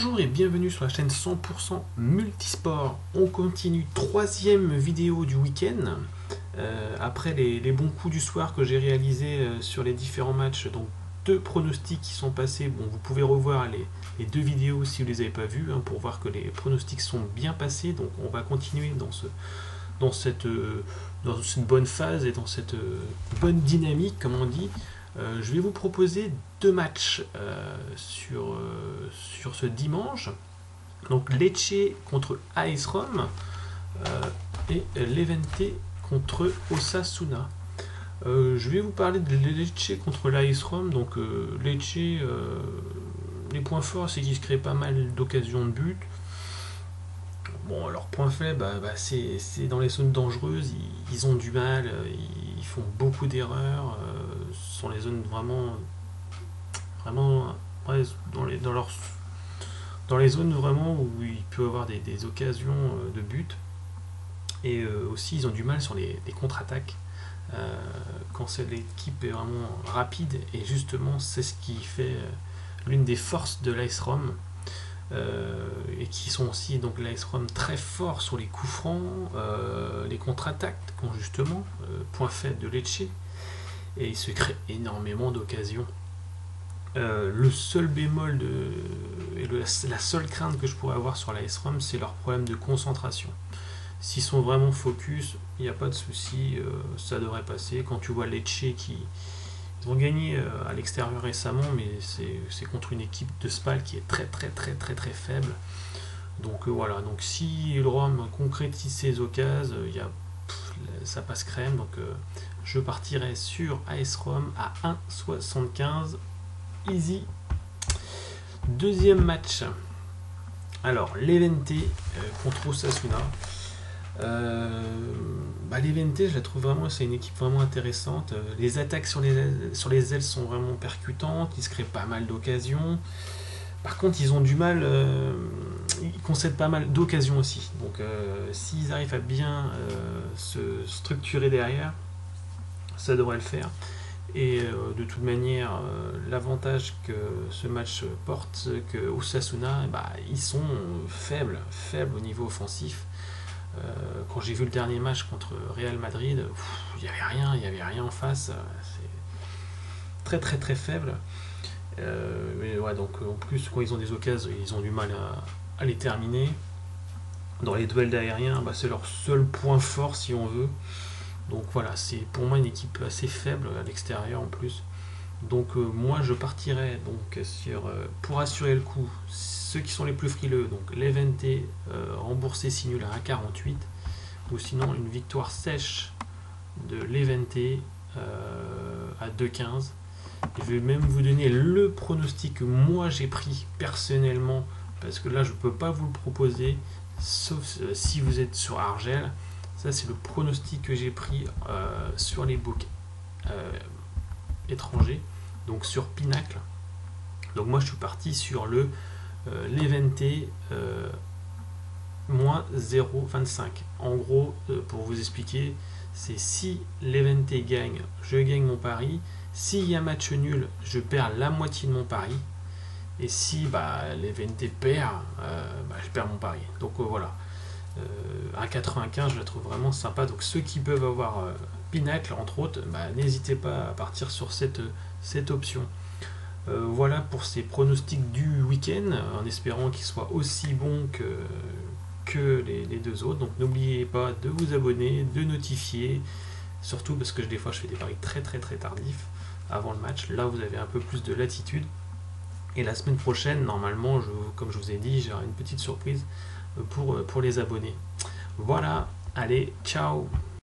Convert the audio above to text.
Bonjour et bienvenue sur la chaîne 100% Multisport. On continue, troisième vidéo du week-end. Après les bons coups du soir que j'ai réalisés sur les différents matchs, donc deux pronostics qui sont passés. Bon, vous pouvez revoir les deux vidéos si vous ne les avez pas vues pour voir que les pronostics sont bien passés. Donc on va continuer dans cette bonne phase et dans cette bonne dynamique, comme on dit. Je vais vous proposer deux matchs sur ce dimanche. Donc Lecce contre AS Rome et Levante contre Osasuna. Je vais vous parler de Lecce contre l'AS Rome. Donc Lecce, les points forts, c'est qu'il se crée pas mal d'occasions de but. Bon, leur point faible, c'est dans les zones dangereuses, ils ont du mal, ils font beaucoup d'erreurs, ce sont les zones vraiment ouais, dans les zones vraiment où il peut y avoir des occasions de but. Et aussi, ils ont du mal sur les contre-attaques, quand l'équipe est vraiment rapide, et justement, c'est ce qui fait l'une des forces de l'AS Rome. Et qui sont aussi donc l'AS Rome très fort sur les coups francs, les contre-attaques, justement, point faible de Lecce, et il se crée énormément d'occasions. Le seul bémol et la seule crainte que je pourrais avoir sur l'AS Rome, c'est leur problème de concentration. S'ils sont vraiment focus, il n'y a pas de souci, ça devrait passer. Quand tu vois Lecce ils ont gagné à l'extérieur récemment, mais c'est contre une équipe de Spal qui est très faible. Donc voilà, donc si le Rome concrétise ses occasions, ça passe crème. Donc je partirai sur AS Rome à 1,75 easy. Deuxième match. Alors Levante contre Osasuna. Levante, je la trouve vraiment, c'est une équipe vraiment intéressante. Les attaques sur les ailes sont vraiment percutantes, ils se créent pas mal d'occasions. Par contre, ils ont du mal, ils concèdent pas mal d'occasions aussi. Donc, s'ils arrivent à bien se structurer derrière, ça devrait le faire. Et de toute manière, l'avantage que ce match porte, c'est que Osasuna, ils sont faibles au niveau offensif. Quand j'ai vu le dernier match contre Real Madrid, il n'y avait rien en face. C'est très faible. Mais ouais, donc en plus, quand ils ont des occasions, ils ont du mal à les terminer. Dans les duels aériens, c'est leur seul point fort si on veut. Donc voilà, c'est pour moi une équipe assez faible à l'extérieur en plus. Donc moi je partirais donc pour assurer le coup, ceux qui sont les plus frileux, donc Levante remboursé si nul à 1,48, ou sinon une victoire sèche de Levante à 2,15. Je vais même vous donner le pronostic que moi j'ai pris personnellement, parce que là je ne peux pas vous le proposer, sauf si vous êtes sur Argel. Ça c'est le pronostic que j'ai pris sur les books étrangers, donc sur Pinacle. Donc moi je suis parti sur le Levante moins 0,25. En gros, pour vous expliquer, c'est si Levante gagne, je gagne mon pari. S'il y a match nul, je perds la moitié de mon pari. Et si Levante perd, je perds mon pari. Donc voilà. À 95, je la trouve vraiment sympa. Donc ceux qui peuvent avoir Pinacle, entre autres, n'hésitez pas à partir sur cette option. Voilà pour ces pronostics du week-end, en espérant qu'ils soient aussi bons que les deux autres. Donc n'oubliez pas de vous abonner, de notifier, surtout parce que des fois je fais des paris très tardifs avant le match. Là vous avez un peu plus de latitude. Et la semaine prochaine, normalement, comme je vous ai dit, j'aurai une petite surprise pour les abonnés. Voilà, allez, ciao!